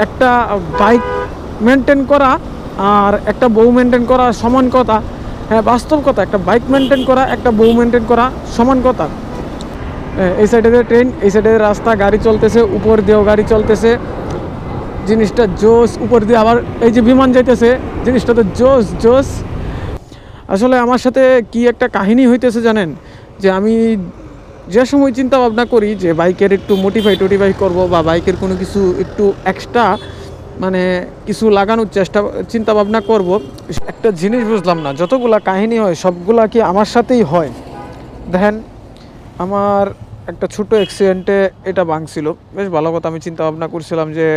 একটা bike maintain করা আর একটা বউ মেনটেন করা সমান কথা। হ্যাঁ, বাস্তব কথা, একটা বাইক মেনটেন করা একটা বউ মেনটেন করা সমান কথা। এই সাইডে ট্রেন, এই সাইডে রাস্তা, গাড়ি চলতেছে, উপর দিয়েও গাড়ি চলতেছে, জিনিসটা জোস। উপর দিয়ে আবার এই যে বিমান যাইতেছে, জিনিসটা তো জোস জোস। আসলে আমার সাথে কি একটা কাহিনী হইতেছে জানেন, যে আমি যে সময় চিন্তা ভাবনা করি যে বাইকের একটু মোটিফাই করব বা বাইকের কোনো কিছু একটু এক্সট্রা মানে কিছু লাগানোর চিন্তা ভাবনা করব, একটা জিনিস বুঝলাম না, যতগুলা কাহিনী হয় সবগুলা কি আমার সাথেই হয়। দেখেন, আমার একটা ছোট অ্যাক্সিডেন্টে এটা ভাঙছিল, বেশ ভালো কথা। আমি চিন্তা ভাবনা করছিলাম যে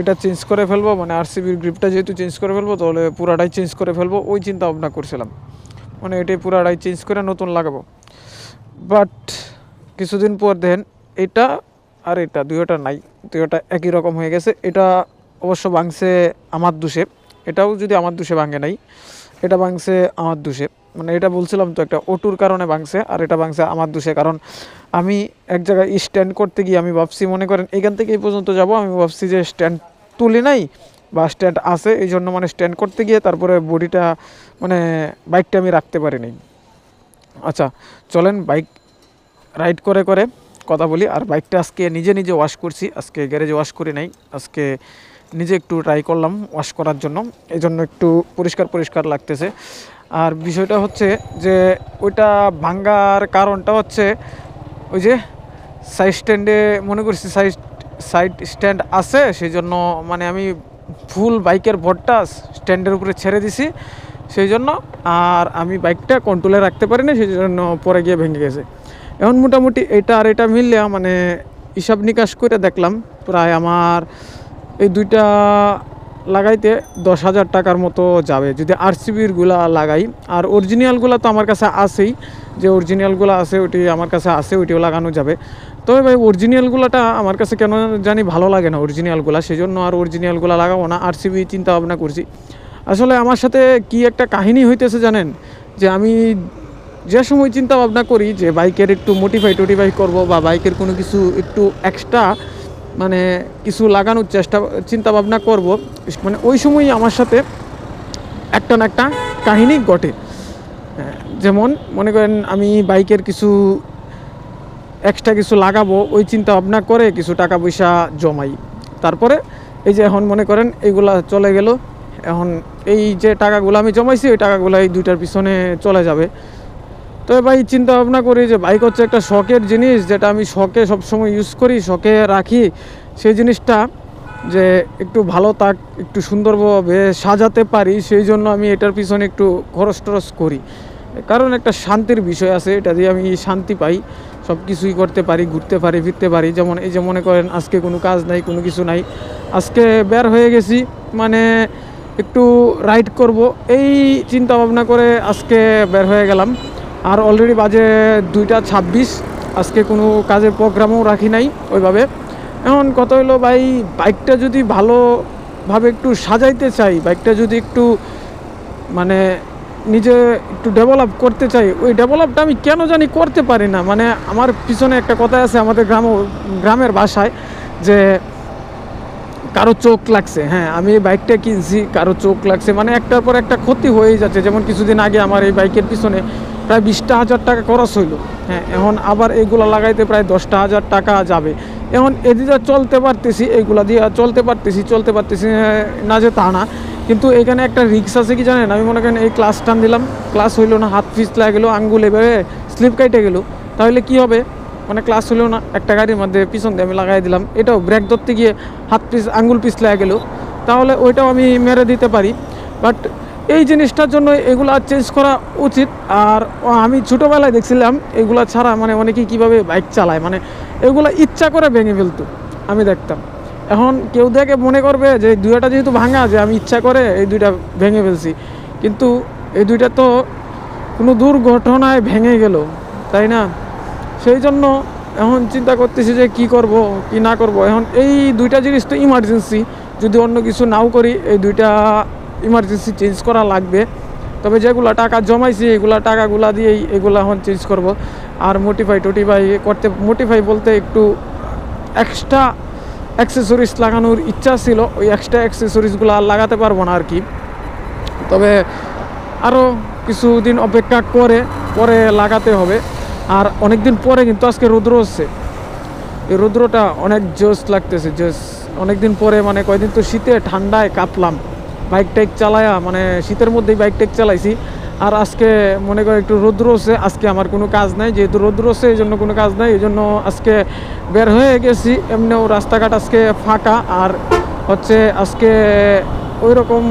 এটা চেঞ্জ করে ফেলবো, মানে আরসিবির গ্রিপটা যেহেতু চেঞ্জ করে ফেলবো তাহলে পুরাটাই চেঞ্জ করে ফেলবো, ওই চিন্তা ভাবনা করছিলাম। মানে এটাই পুরাটাই চেঞ্জ করে নতুন লাগাবো। বাট কিছুদিন পর দেখেন এটা আর এটা দুইটা নাই, দুইটা একই রকম হয়ে গেছে। এটা অবশ্য ভাঙছে আমার দোষে, এটাও যদি আমার দোষে ভাঙে নাই, এটা ভাঙছে আমার দোষে। মানে এটা বলছিলাম তো, একটা অটুর কারণে ভাঙছে, আর এটা ভাঙছে আমার দোষে। কারণ আমি এক জায়গায় স্ট্যান্ড করতে গিয়ে আমি ভাবছি, মনে করেন এখান থেকে এই পর্যন্ত যাব, আমি ভাবছি যে স্ট্যান্ড তুলি নাই বা স্ট্যান্ড আছে, এই জন্য মানে স্ট্যান্ড করতে গিয়ে তারপরে বডিটা মানে বাইকটা আমি রাখতে পারিনি। আচ্ছা, চলেন বাইক রাইড করে করে কথা বলি। আর বাইকটা আজকে নিজে নিজে ওয়াশ করছি, আজকে গ্যারেজে ওয়াশ করি নাই, আজকে নিজে একটু ট্রাই করলাম ওয়াশ করার জন্য, এই জন্য একটু পরিষ্কার লাগতেছে। আর বিষয়টা হচ্ছে যে ওইটা ভাঙ্গার কারণটা হচ্ছে ওই যে সাইড স্ট্যান্ডে মনে করছি সাইড স্ট্যান্ড আছে, সেই জন্য মানে আমি ফুল বাইকের ভরটা স্ট্যান্ডের উপরে ছেড়ে দিছি, সেই জন্য আর আমি বাইকটা কন্ট্রোলে রাখতে পারিনি, সেই জন্য পরে গিয়ে ভেঙে গেছে। এখন মোটামুটি এটা আর এটা মিললে মানে হিসাব নিকাশ করে দেখলাম প্রায় আমার এই দুইটা লাগাইতে 10,000 টাকার মতো যাবে যদি আরসিবিরগুলা লাগাই। আর অরিজিনালগুলো তো আমার কাছে আছেই, যে অরিজিনালগুলো আছে ওইটি আমার কাছে আছে, ওইটিও লাগানো যাবে। তবে ভাই অরিজিনালগুলোটা আমার কাছে কেন জানি ভালো লাগে না অরিজিনালগুলো, সেই জন্য আর অরিজিনালগুলো লাগাবো না, আরসিবি চিন্তা ভাবনা করছি। আসলে আমার সাথে কি একটা কাহিনী হইতেছে জানেন, যে আমি যে সময় চিন্তা ভাবনা করি যে বাইকের একটু মোটিফাই করব বা বাইকের কোনো কিছু একটু এক্সট্রা মানে কিছু লাগানোর চিন্তা ভাবনা করব, মানে ওই সময়ই আমার সাথে একটা না একটা কাহিনী ঘটে। যেমন মনে করেন আমি বাইকের কিছু এক্সট্রা কিছু লাগাবো, ওই চিন্তা ভাবনা করে কিছু টাকা পয়সা জমাই। তারপরে এই যে এখন মনে করেন এইগুলা চলে গেল, এখন এই যে টাকাগুলো আমি জমাইছি ওই টাকাগুলো এই দুইটার পিছনে চলে যাবে। তবে ভাই চিন্তা ভাবনা করি যে বাইক হচ্ছে একটা শখের জিনিস, যেটা আমি শখে সবসময় ইউজ করি, শখে রাখি। সেই জিনিসটা যে একটু ভালো থাক, একটু সুন্দরভাবে সাজাতে পারি, সেই জন্য আমি এটার পিছনে একটু খরচ করি। কারণ একটা শান্তির বিষয় আছে, এটা দিয়ে আমি শান্তি পাই, সব কিছুই করতে পারি, ঘুরতে পারি, ফিরতে পারি। যেমন এই যে মনে করেন আজকে কোনো কাজ নাই, কোনো কিছু নাই, আজকে বের হয়ে গেছি মানে একটু রাইড করব, এই চিন্তা ভাবনা করে আজকে বের হয়ে গেলাম। আর অলরেডি বাজে 2:26, আজকে কোনো কাজের প্রোগ্রামও রাখি নাই ওইভাবে। এখন কথা হলো ভাই, বাইকটা যদি ভালোভাবে একটু সাজাইতে চাই, বাইকটা যদি একটু মানে নিজে একটু ডেভেলপ করতে চাই, ওই ডেভেলপটা আমি কেন জানি করতে পারি না। মানে আমার পিছনে একটা কথা আছে আমাদের গ্রামের ভাষায়, যে কারো চোখ লাগছে। হ্যাঁ, আমি এই বাইকটা কিনছি, কারো চোখ লাগছে, মানে একটার পর একটা ক্ষতি হয়েই যাচ্ছে। যেমন কিছুদিন আগে আমার এই বাইকের পিছনে প্রায় 20,000 টাকা খরচ হইলো। হ্যাঁ, এখন আবার এইগুলো লাগাইতে প্রায় 10,000 টাকা যাবে। এখন এদিকে চলতে পারতেছি, এইগুলা দিয়ে চলতে পারতেছি না যে তা না, কিন্তু এখানে একটা রিক্স আছে কি জানেন, আমি মনে করেন এই ক্লাস টান দিলাম, ক্লাস হইলো না, হাত পিছলা গেলো, আঙ্গুল এভাবে স্লিপ কাইটে গেলো, তাহলে কি হবে? মানে ক্লাস হলো না, একটা গাড়ির মধ্যে পিছন দিয়ে আমি লাগাই দিলাম, এটাও ব্রেক ধরতে গিয়ে আঙ্গুল পিছলা গেলো, তাহলে ওইটাও আমি মেরে দিতে পারি। বাট এই জিনিসটার জন্য এগুলা চেঞ্জ করা উচিত। আর আমি ছোটোবেলায় দেখছিলাম এগুলা ছাড়া মানে অনেকেই কীভাবে বাইক চালায়, মানে এগুলা ইচ্ছা করে ভেঙে ফেলতো, আমি দেখতাম। এখন কেউ দেখে মনে করবে যে দুইটা যেহেতু ভাঙা, যে আমি ইচ্ছা করে এই দুইটা ভেঙে ফেলছি, কিন্তু এই দুইটা তো কোনো দুর্ঘটনায় ভেঙে গেল, তাই না? সেই জন্য এখন চিন্তা করতেছি যে কি করব কি না করব। এখন এই দুইটা জিনিস তো ইমার্জেন্সি, যদি অন্য কিছু নাও করি এই দুইটা ইমার্জেন্সি চেঞ্জ করা লাগবে। তবে যেগুলো টাকা জমাইছি এগুলো টাকাগুলা দিয়েই এগুলো এখন চেঞ্জ করব। আর মোটিফাই বলতে একটু এক্সট্রা অ্যাক্সেসরিজ লাগানোর ইচ্ছা ছিল, ওই এক্সট্রা অ্যাক্সেসরিজগুলো আর লাগাতে পারবো না আর কি। তবে আরও কিছুদিন অপেক্ষা করে পরে লাগাতে হবে। আর অনেক দিন পরে কিন্তু আজকে রৌদ্র হচ্ছে, এই রৌদ্রটা অনেক জোস লাগতেছে, জোস। অনেক দিন পরে, মানে কয়দিন তো শীতে ঠান্ডায় কাঁপলাম, বাইক টাইক চালায়া, মানে শীতের মধ্যেই বাইক টাইক চালাইছি। আর আজকে মনে করে একটু রৌদ্র হচ্ছে, আজকে আমার কোনো কাজ নাই, যেহেতু রৌদ্র হচ্ছে এই জন্য কোনো কাজ নাই, এই জন্য আজকে বের হয়ে গেছি। এমনিও রাস্তাঘাট আজকে ফাঁকা, আর হচ্ছে আজকে ওই রকম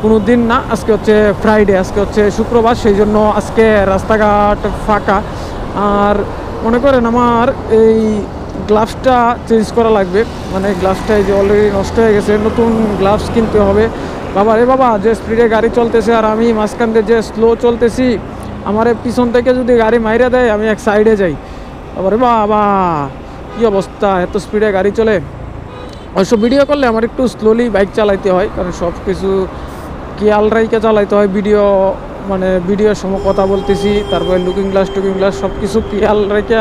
কোনো দিন না, আজকে হচ্ছে ফ্রাইডে, আজকে হচ্ছে শুক্রবার, সেই জন্য আজকে রাস্তাঘাট ফাঁকা। আর মনে করেন আমার এই গ্লাভসটা চেঞ্জ করা লাগবে, মানে গ্লাভসটা এই যে অলরেডি নষ্ট হয়ে গেছে, নতুন গ্লাভস কিনতে হবে। বাবা রে বাবা, যে স্পিডে গাড়ি চলতেছে আর আমি মাঝখান দিয়ে যে স্লো চলতেছি, আমার পিছন থেকে যদি গাড়ি মাইরে দেয় আমি এক সাইডে যাই। বাবা রে বাবা, কী অবস্থা, এত স্পিডে গাড়ি চলে। অবশ্য ভিডিও করলে আমার একটু স্লোলি বাইক চালাইতে হয়, কারণ সব কিছু খেয়াল রাইকে চালাইতে হয়। মানে ভিডিওর সময় কথা বলতেছি, তারপরে লুকিং গ্লাস সব কিছু খেয়াল রেখে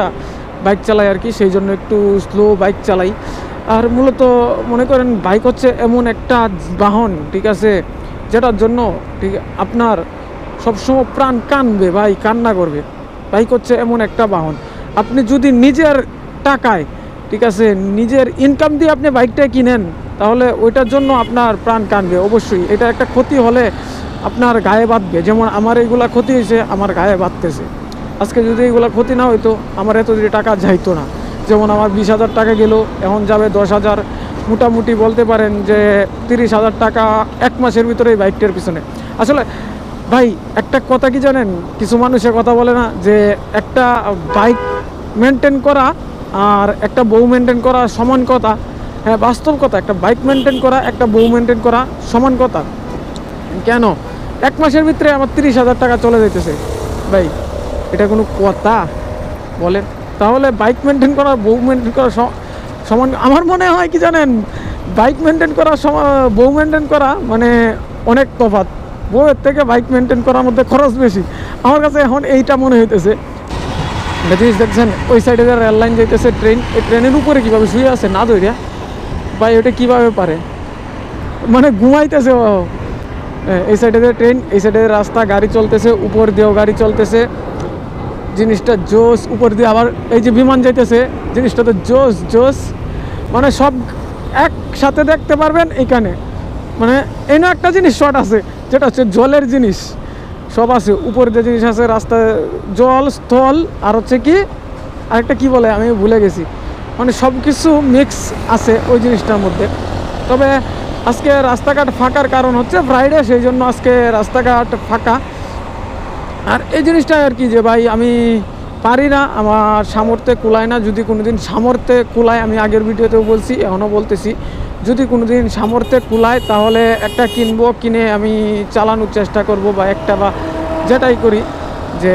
বাইক চালাই আর কি, সেই জন্য একটু স্লো বাইক চালাই। আর মূলত মনে করেন বাইক হচ্ছে এমন একটা বাহন, ঠিক আছে, যেটার জন্য ঠিক আপনার সবসময় প্রাণ কানবে, ভাই কান্না করবে। বাইক হচ্ছে এমন একটা বাহন, আপনি যদি নিজের টাকায়, ঠিক আছে, নিজের ইনকাম দিয়ে আপনি বাইকটা কিনেন, তাহলে ওইটার জন্য আপনার প্রাণ কানবে অবশ্যই। এটা একটা ক্ষতি হলে আপনার গায়ে বাঁধবে, যেমন আমার এইগুলা ক্ষতি হয়েছে, আমার গায়ে বাঁধতেছে। আজকে যদি এইগুলা ক্ষতি না হইতো, আমার এত টাকা যাইতো না। যেমন আমার 20,000 টাকা গেল, এখন যাবে 10,000, মোটামুটি বলতে পারেন যে 30,000 টাকা এক মাসের ভিতরে এই বাইকটার পিছনে। আসলে ভাই একটা কথা কি জানেন, কিছু মানুষে কথা বলে না যে একটা বাইক মেনটেন করা আর একটা বউ মেনটেন করা সমান কথা। হ্যাঁ, বাস্তব কথা, একটা বাইক মেনটেন করা একটা বউ মেনটেন করা সমান কথা। কেন এক মাসের ভিতরে আমার 30,000 টাকা চলে যাইতেছে, ভাই এটা কোনো কথা বলেন? তাহলে বাইক মেনটেন করা বউ মেনটেন করা সমান। আমার মনে হয় কি জানেন, বাইক মেনটেন করা বউ মেনটেন করা মানে অনেক তফাৎ। বউয়ের থেকে বাইক মেনটেন করার মধ্যে খরচ বেশি, আমার কাছে এখন এইটা মনে হইতেছে। জিনিস দেখছেন ওই সাইডে যে রেল লাইন যাইতেছে, ট্রেন, এই ট্রেনের উপরে কীভাবে শুয়ে আছে না ধরিয়া, ভাই ওটা কীভাবে পারে, মানে ঘুমাইতেছে ও। এই সাইডে যে ট্রেন, এই সাইডে রাস্তা, গাড়ি চলতেছে, উপর দিয়েও গাড়ি চলতেছে, জিনিসটা জোস। উপর দিয়ে আবার এই যে বিমান যাইতেছে, জিনিসটা তো জোস জোস, মানে সব একসাথে দেখতে পারবেন এইখানে। মানে এই না একটা জিনিস শর্ট আছে, যেটা হচ্ছে জলের জিনিস, সব আছে উপর দিয়ে জিনিস আছে, রাস্তায় জল, স্থল, আর হচ্ছে কি আরেকটা কি বলে আমি ভুলে গেছি, মানে সব কিছু মিক্স আছে ওই জিনিসটার মধ্যে। তবে আজকে রাস্তাঘাট ফাঁকার কারণ হচ্ছে ফ্রাইডে, সেই জন্য আজকে রাস্তাঘাট ফাঁকা। আর এই জিনিসটা আর কি যে ভাই আমি পারি না, আমার সামর্থ্যে কুলায় না। যদি কোনো দিন সামর্থ্যে কুলায়, আমি আগের ভিডিওতেও বলছি, এখনও বলতেছি, যদি কোনো দিন সামর্থ্যে কুলায় তাহলে একটা কিনবো, কিনে আমি চালানোর চেষ্টা করব, বা একটা বা যেটাই করি যে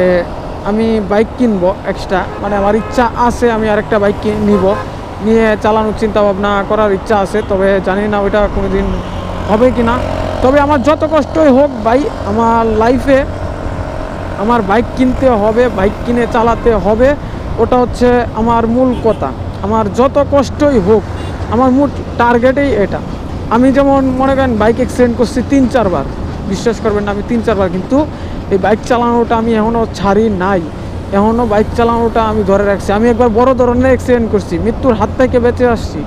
আমি বাইক কিনবো এক্সট্রা, মানে আমার ইচ্ছা আছে আমি আরেকটা বাইক নিয়ে চালানোর চিন্তা ভাবনা করার ইচ্ছা আছে। তবে জানি না ওইটা কোনো দিন হবে কি না। তবে আমার যত কষ্টই হোক ভাই, আমার লাইফে আমার বাইক কিনতে হবে, বাইক কিনে চালাতে হবে, ওটা হচ্ছে আমার মূল কথা। আমার যত কষ্টই হোক, আমার মূল টার্গেটেই এটা। আমি যেমন মনে করেন বাইক অ্যাক্সিডেন্ট করছি 3-4 বার, বিশ্বাস করবেন না, আমি 3-4 বার, কিন্তু এই বাইক চালানোটা আমি এখনও ছাড়ি নাই, এখনও বাইক চালানোটা আমি ধরে রাখছি। আমি একবার বড় ধরনের অ্যাক্সিডেন্ট করছি, মৃত্যুর হাত থেকে বেঁচে আসছি,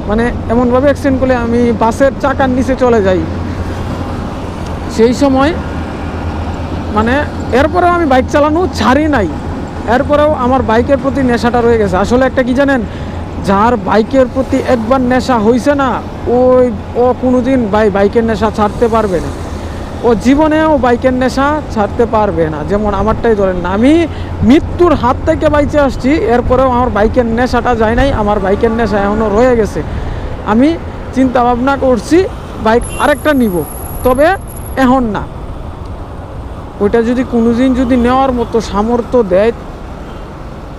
মানে এমনভাবে অ্যাক্সিডেন্ট করলে আমি বাসের চাকার নিচে চলে যাই সেই সময়। মানে এরপরেও আমি বাইক চালানো ছাড়ি নাই, এরপরেও আমার বাইকের প্রতি নেশাটা রয়ে গেছে। আসলে একটা কি জানেন, যার বাইকের প্রতি একবার নেশা হয়েছে না, ও কোনোদিন বাইকের নেশা ছাড়তে পারবে না, ও জীবনেও বাইকের নেশা ছাড়তে পারবে না। যেমন আমারটাই ধরেন না, আমি মৃত্যুর হাত থেকে বাইচে আসছি, এরপরেও আমার বাইকের নেশাটা যায় নাই, আমার বাইকের নেশা এখনও রয়ে গেছে। আমি চিন্তা ভাবনা করছি বাইক আরেকটা নিব, তবে এখন না। ওইটা যদি কোনোদিন যদি নেওয়ার মতো সামর্থ্য দেয়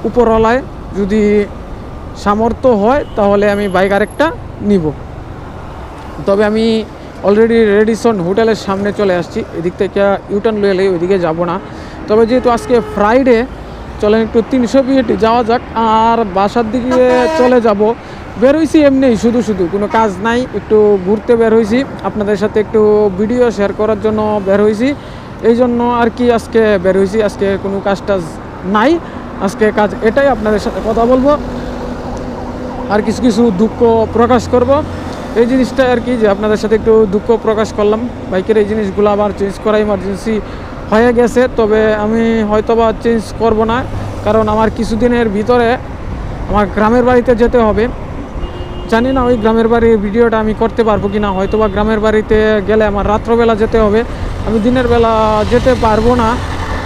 উপরওয়ালায়, যদি সামর্থ্য হয়, তাহলে আমি বাইক আরেকটা নিব। তবে আমি অলরেডি রেডিসন হোটেলের সামনে চলে আসছি, এদিক থেকে ইউটার্ন লয়ে এলে ওইদিকে যাব না। তবে যেহেতু আজকে ফ্রাইডে, চলেন একটু 300 ফিট যাওয়া যাক, আর বাসার দিকে চলে যাব। বের হয়েছি এমনি শুধু শুধু, কোনো কাজ নাই, একটু ঘুরতে বের হয়েছি, আপনাদের সাথে একটু ভিডিও শেয়ার করার জন্য বের হয়েছি, এই জন্য আর কি আজকে বের হয়েছি। আজকে কোনো কাজ টাজ নাই, আজকে কাজ এটাই, আপনাদের সাথে কথা বলবো আর কিছু কিছু দুঃখ প্রকাশ করব। এই জিনিসটা আর কি, যে আপনাদের সাথে একটু দুঃখ প্রকাশ করলাম। বাইকের এই জিনিসগুলো আবার চেঞ্জ করা ইমার্জেন্সি হয়ে গেছে, তবে আমি হয়তোবা চেঞ্জ করব না, কারণ আমার কিছুদিনের ভিতরে আমার গ্রামের বাড়িতে যেতে হবে। জানি না ওই গ্রামের বাড়ির ভিডিওটা আমি করতে পারবো কি না, হয়তোবা গ্রামের বাড়িতে গেলে আমার রাত্রবেলা যেতে হবে, আমি দিনের বেলা যেতে পারবো না,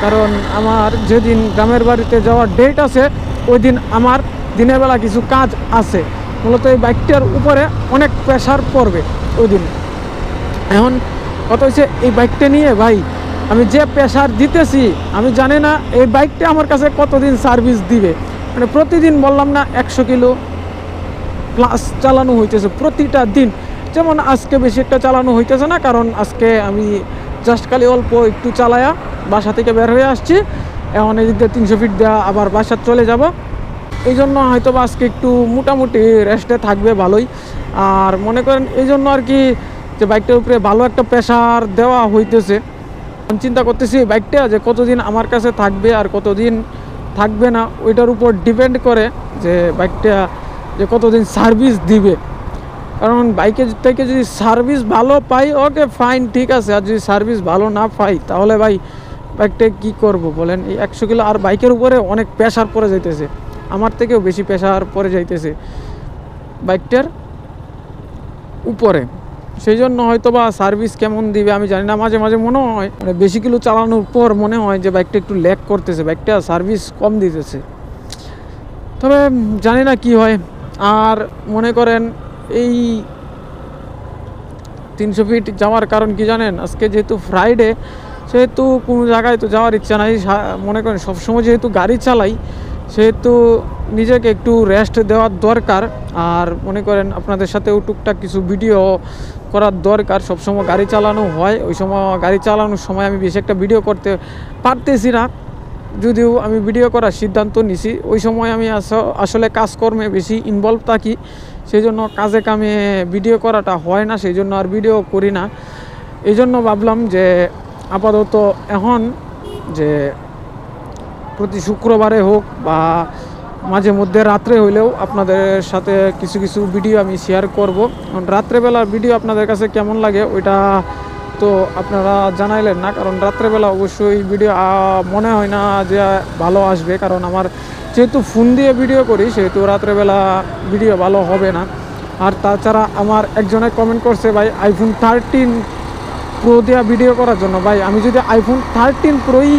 কারণ আমার যেদিন গ্রামের বাড়িতে যাওয়ার ডেট আছে ওই দিন আমার দিনের বেলা কিছু কাজ আছে। মূলত এই বাইকটার উপরে অনেক প্রেশার পড়বে ওই দিন। এখন কথা হচ্ছে, এই বাইকটা নিয়ে ভাই আমি যে প্রেশার দিতেছি, আমি জানি না এই বাইকটা আমার কাছে কতদিন সার্ভিস দিবে। মানে প্রতিদিন বললাম না 100 কিলো প্লাস চালানো হইতেছে প্রতিটা দিন। যেমন আজকে বেশি একটা চালানো হইতেছে না, কারণ আজকে আমি জাস্ট খালি অল্প একটু চালায়া বাসা থেকে বের হয়ে আসছি। এখন এই দিক দিয়ে 300 ফিট দেওয়া আবার বাসা চলে যাব, এই জন্য হয়তো বা আজকে একটু মোটামুটি রেস্টে থাকবে ভালোই। আর মনে করেন এই জন্য আর কি, যে বাইকটার উপরে ভালো একটা প্রেশার দেওয়া হইতেছে। চিন্তা করতেছি বাইকটা যে কতদিন আমার কাছে থাকবে আর কতদিন থাকবে না, ওইটার উপর ডিপেন্ড করে যে বাইকটা যে কতদিন সার্ভিস দিবে। কারণ বাইকে থেকে যদি সার্ভিস ভালো পাই, ওকে ফাইন, ঠিক আছে। আর যদি সার্ভিস ভালো না পাই, তাহলে ভাই বাইকটা কী করব বলেন। এই 100 কিলো আর বাইকের উপরে অনেক প্রেশার পড়ে যাইতেছে, আমার থেকেও বেশি প্রেশার পড়ে যাইতেছে বাইকটার উপরে। সেই জন্য হয়তো বা সার্ভিস কেমন দিবে আমি জানি না। মাঝে মাঝে মনে হয়, মানে বেশি কিলো চালানোর পর মনে হয় যে বাইকটা একটু ল্যাগ করতেছে, বাইকটা সার্ভিস কম দিতেছে, তবে জানি না কি হয়। আর মনে করেন এই 300 ফিট যাওয়ার কারণ কি জানেন, আজকে যেহেতু ফ্রাইডে, সেহেতু কোনো জায়গায় তো যাওয়ার ইচ্ছা নাই। মনে করেন সবসময় যেহেতু গাড়ি চালাই, সেহেতু নিজেকে একটু রেস্ট দেওয়ার দরকার। আর মনে করেন আপনাদের সাথেও টুকটাক কিছু ভিডিও করার দরকার। সবসময় গাড়ি চালানো হয়, ওই সময় গাড়ি চালানোর সময় আমি বেশি একটা ভিডিও করতে পারতেছি না, যদিও আমি ভিডিও করার সিদ্ধান্ত নিছি। ওই সময় আমি আসলে কাজকর্মে বেশি ইনভলভ থাকি, সেই জন্য কাজে কামে ভিডিও করাটা হয় না, সেই জন্য আর ভিডিও করি না। এই জন্য ভাবলাম যে আপাতত এখন যে প্রতি শুক্রবারে হোক বা মাঝে মধ্যে রাত্রে হইলেও আপনাদের সাথে কিছু কিছু ভিডিও আমি শেয়ার করব। কারণ রাত্রেবেলার ভিডিও আপনাদের কাছে কেমন লাগে ওইটা তো আপনারা জানাইলেন না, কারণ রাত্রেবেলা অবশ্যই ভিডিও মনে হয় না যে ভালো আসবে, কারণ আমার যেহেতু ফোন দিয়ে ভিডিও করি, সেহেতু রাত্রেবেলা ভিডিও ভালো হবে না। আর তাছাড়া আমার একজনে কমেন্ট করছে, ভাই আইফোন 13 প্রো দেওয়া ভিডিও করার জন্য। ভাই আমি যদি আইফোন 13 প্রোই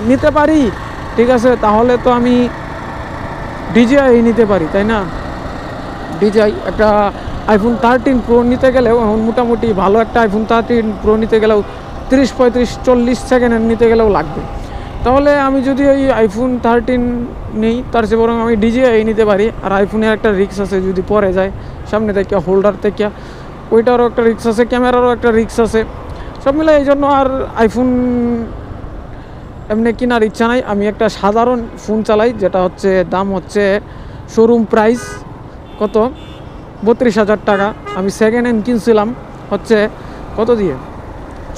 নিতে পারি, ঠিক আছে, তাহলে তো আমি DJI নিতে পারি, তাই না? DJI একটা আইফোন 13 প্রো নিতে গেলেও এখন মোটামুটি ভালো একটা আইফোন 13 প্রো নিতে গেলেও 30, 35, 40 সেকেন্ডের নিতে গেলেও লাগবে। তাহলে আমি যদি ওই আইফোন 13 নেই, তার চেয়ে বরং আমি DJI নিতে পারি। আর আইফোনের একটা রিস্ক আছে, যদি পরে যায় সামনে থেকে হোল্ডার থেকে, ওইটারও একটা রিস্ক আছে, ক্যামেরারও একটা রিস্ক আছে, সব মিলে এই জন্য আর আইফোন এমনি কেনার ইচ্ছা নাই। আমি একটা সাধারণ ফোন চালাই, যেটা হচ্ছে দাম হচ্ছে শোরুম প্রাইস কত 32,000 টাকা। আমি সেকেন্ড হ্যান্ড কিনছিলাম হচ্ছে কত দিয়ে,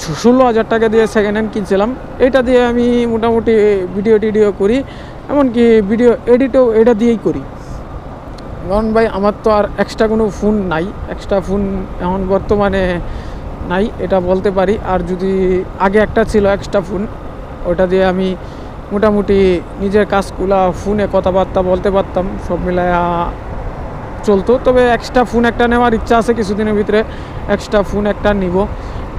16,000 টাকা দিয়ে সেকেন্ড হ্যান্ড কিনছিলাম। এটা দিয়ে আমি মোটামুটি ভিডিও টিডিও করি, এমনকি ভিডিও এডিটও এটা দিয়েই করি। কারণ ভাই আমার তো আর এক্সট্রা কোনো ফোন নাই, এক্সট্রা ফোন এখন বর্তমানে নাই, এটা বলতে পারি। আর যদি আগে একটা ছিল এক্সট্রা ফোন, ওটা দিয়ে আমি মোটামুটি নিজের কাজগুলো ফোনে কথাবার্তা বলতে পারতাম, সব মিলায়া চলতো। তবে এক্সট্রা ফোন একটা নেওয়ার ইচ্ছা আছে, কিছুদিনের ভিতরে এক্সট্রা ফোন একটা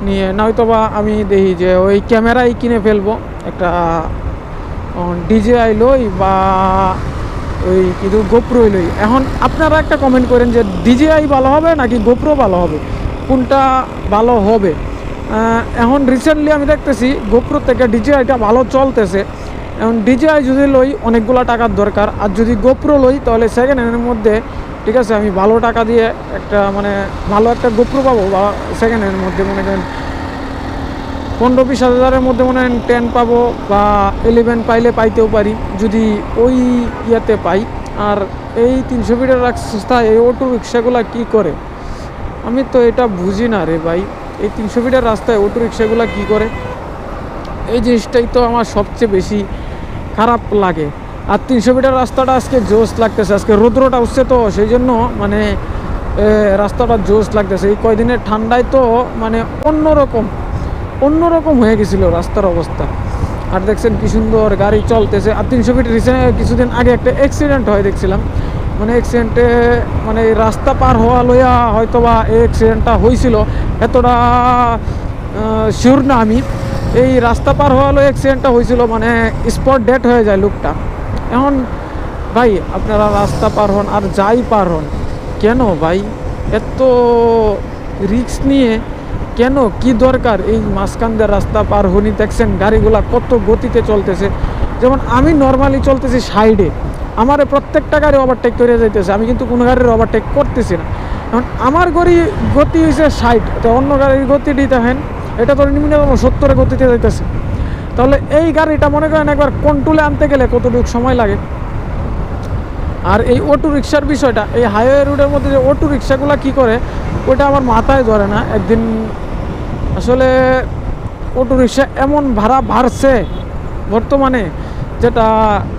নিয়ে নয়তো বা আমি দেখি যে ওই ক্যামেরাই কিনে ফেলবো, একটা DJI লই বা ওই কিন্তু গোপ্রোই লই। এখন আপনারা একটা কমেন্ট করেন যে DJI ভালো হবে নাকি গোপ্রো ভালো হবে, কোনটা ভালো হবে? এখন রিসেন্টলি আমি দেখতেছি গোপ্রো থেকে DJIটা ভালো চলতেছে। এখন DJI যদি লই অনেকগুলো টাকার দরকার, আর যদি গোপ্রো লই তাহলে সেকেন্ড হ্যান্ডের মধ্যে, ঠিক আছে, আমি ভালো টাকা দিয়ে একটা মানে ভালো একটা গোপ্রো পাবো, বা সেকেন্ড হ্যান্ডের মধ্যে মনে করেন 15-20 হাজারের মধ্যে মনে হয় 10 পাবো, বা 11 পাইলে পাইতেও পারি যদি ওই ইয়েতে পাই। আর এই 300 ফিটের রাস্তায় এই অটো রিক্সাগুলা কী করে, আমি তো এটা বুঝি না রে ভাই। এই 300 ফিটের রাস্তায় অটো রিক্সাগুলা কী করে, এই জিনিসটাই তো আমার সবচেয়ে বেশি খারাপ লাগে। আর 300 ফিটের রাস্তাটা আজকে জোশ লাগতেছে, আজকে রৌদ্রটা উঠছে তো সেই জন্য মানে রাস্তাটা জোশ লাগতেছে। এই কয়দিনের ঠান্ডায় তো মানে অন্যরকম হয়ে গেছিলো রাস্তার অবস্থা। আর দেখছেন কি সুন্দর গাড়ি চলতেছে। আর 300 ফিট কিছুদিন আগে একটা অ্যাক্সিডেন্ট হয় দেখছিলাম, মানে অ্যাক্সিডেন্টে মানে এই রাস্তা পার হওয়া লইয়া হয়তো বা এই অ্যাক্সিডেন্টটা হয়েছিল, এতটা শিওর না আমি। এই রাস্তা পার হওয়া লইয়া অ্যাক্সিডেন্টটা হয়েছিল, মানে স্পট ডেড হয়ে যায় লোকটা। এখন ভাই আপনারা রাস্তা পার হন আর যাই পার হন কেন ভাই, এত রিস্ক নিয়ে কেন, কি দরকার এই মাঝখান দিয়ে রাস্তা পার হনি? দেখছেন গাড়িগুলা কত গতিতে চলতেছে। যেমন আমি নর্মালি চলতেছি সাইডে, আমার প্রত্যেকটা গাড়ি ওভারটেক করে যাইতেছে, আমি কিন্তু কোনো গাড়ির ওভারটেক করতেছি না। এখন আমার গতি হয়েছে 60, তো অন্য গাড়ির গতিটি দেখেন, এটা তো মিনিমাম 70-এর গতিতে যাইতেছে। তাহলে এই গাড়িটা মনে করেন একবার কন্ট্রোলে আনতে গেলে কতটুকু সময় লাগে। আর এই অটো রিক্সার বিষয়টা, এই হাইওয়ে রোডের মধ্যে যে অটো রিক্সাগুলো কী করে ওটা আমার মাথায় ধরে না। একদিন আসলে অটো রিক্সা এমন ভাড়া বাড়ছে বর্তমানে, যেটা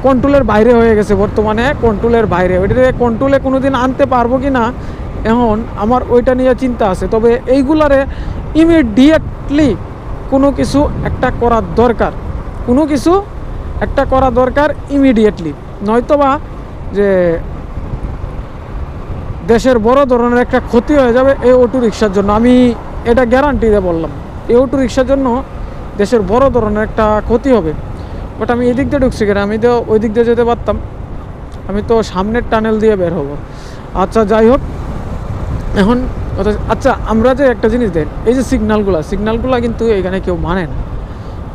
কন্ট্রোলের বাইরে হয়ে গেছে। বর্তমানে কন্ট্রোলের বাইরে, ওইটাকে কন্ট্রোলে কোনো দিন আনতে পারবো কি না এখন আমার ওইটা নিয়ে চিন্তা আছে। তবে এইগুলারে ইমিডিয়েটলি কোনো কিছু একটা করা দরকার ইমিডিয়েটলি, নয়তোবা যে দেশের বড় ধরনের একটা ক্ষতি হয়ে যাবে এই অটো রিক্সার জন্য। আমি এটা গ্যারান্টি দিয়ে বললাম, এই অটো রিক্সার জন্য দেশের বড় ধরনের একটা ক্ষতি হবে। বাট আমি এদিক দিয়ে ঢুকছি কেন, আমি তো ওই দিক দিয়ে যেতে পারতাম, আমি তো সামনের টানেল দিয়ে বের হব। আচ্ছা যাই হোক, এখন আচ্ছা আমরা যে একটা জিনিস দেন, এই যে সিগন্যালগুলো কিন্তু এখানে কেউ মানে না।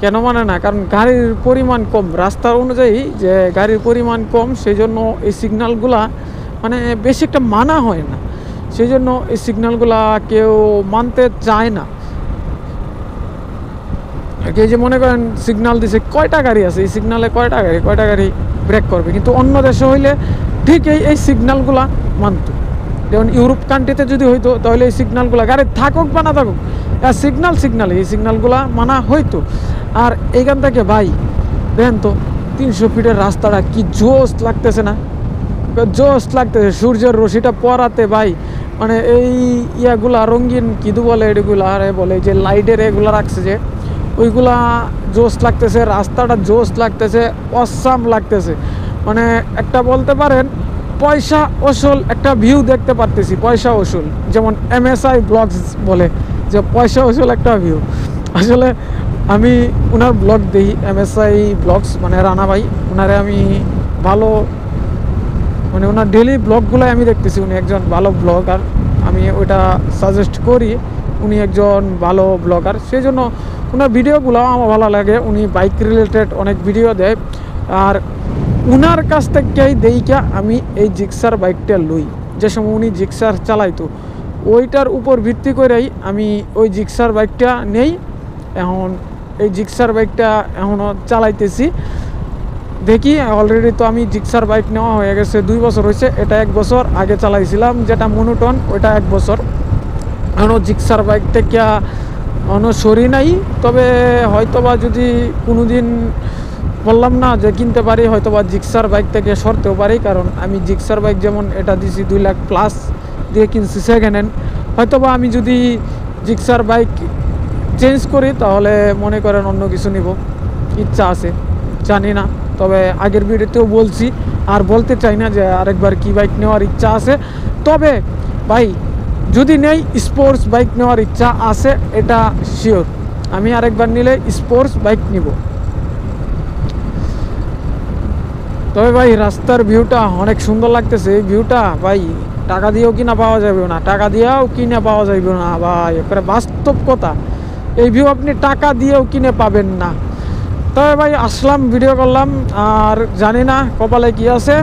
কেন মানে না? কারণ গাড়ির পরিমাণ কম, রাস্তার অনুযায়ী যে গাড়ির পরিমাণ কম, সেই জন্য এই সিগন্যালগুলা মানে বেশি একটা মানা হয় না, সেই জন্য এই সিগন্যালগুলা কেউ মানতে চায় না। এই যে মনে করেন সিগন্যাল দিছে, কয়টা গাড়ি আছে এই সিগন্যালে, কয়টা গাড়ি ব্রেক করবে। কিন্তু অন্য দেশে হইলে ঠিক এই সিগন্যালগুলা মানত। যেমন ইউরোপ কান্ট্রিতে যদি হইতো তাহলে এই সিগন্যালগুলো গাড়ি থাকুক বা না থাকুক, সিগন্যাল এই সিগন্যালগুলা মানা হইতো। আর এইখান থেকে ভাই দেখেন তো 300 ফিটের রাস্তাটা কি জোশ লাগতেছে না? জোশ লাগতেছে সূর্যের রশ্মিটা পরাতে ভাই, মানে এই ইয়াগুলা রঙিন কিদু বলে এগুলা, আরে বলে যে লাইটের এগুলা রাখছে যে, ওইগুলা জোশ লাগতেছে, রাস্তাটা জোশ লাগতেছে, অসাম লাগতেছে। মানে একটা বলতে পারেন পয়সা ওসুল একটা ভিউ দেখতে পারতেছি, পয়সা ওসুল, যেমন MSI ব্লগস বলে যে পয়সা ওসুল একটা ভিউ। আসলে আমি ওনার ব্লগ দিই, MSI ব্লগস, মানে রানা ভাই, ওনারে আমি ভালো, মানে ওনার ডেলি ব্লগগুলোই আমি দেখতেছি, উনি একজন ভালো ব্লগার, আমি ওইটা সাজেস্ট করি, উনি একজন ভালো ব্লগার, সেই জন্য ওনার ভিডিওগুলো আমার ভালো লাগে। উনি বাইক রিলেটেড অনেক ভিডিও দেয়, আর উনার কাছ থেকেই দেইকা আমি এই জিক্সার বাইকটা লই। যে সময় উনি জিক্সার চালাইতো ওইটার উপর ভিত্তি করেই আমি ওই জিক্সার বাইকটা নেই। এখন এই জিক্সার বাইকটা এখনও চালাইতেছি, দেখি। অলরেডি তো আমি জিক্সার বাইক নেওয়া হয়ে গেছে 2 বছর হয়েছে, এটা 1 বছর আগে চালাইছিলাম যেটা মনোটন, ওইটা 1 বছর। এখনও জিক্সার বাইক থেকে এখনও সরি নাই। তবে হয়তোবা যদি কোনো দিন বললাম না যে কিনতে পারি, হয়তোবা জিক্সার বাইক থেকে সরতেও পারি, কারণ আমি জিক্সার বাইক যেমন এটা দিছি 2 লাখ প্লাস দিয়ে কিনছি সেকেন্ড হ্যান্ড। হয়তোবা আমি যদি জিক্সার বাইক চেঞ্জ করি তাহলে মনে করেন অন্য কিছু নিব, ইচ্ছা আছে, জানি না। তবে আগের ভিডিওতেও বলছি, আর বলতে চাই না যে আরেকবার কি বাইক নেওয়ার ইচ্ছা আছে। তবে ভাই যদি নেই, স্পোর্টস বাইক নেওয়ার ইচ্ছা আছে, এটা শিওর। আমি আরেকবার নিলে স্পোর্টস বাইক নিব। তবে ভাই রাস্তার ভিউটা অনেক সুন্দর লাগতেছে। এই ভিউটা ভাই টাকা দিয়েও কিনা পাওয়া যাবে না, টাকা দিয়েও কিনে পাওয়া যাবে না ভাই, এবারে বাস্তব কথা। এই ভিউ আপনি টাকা দিয়েও কিনে পাবেন না। তবে ভাই আসলাম, ভিডিও করলাম, আর জানি না কপালে কি আছে।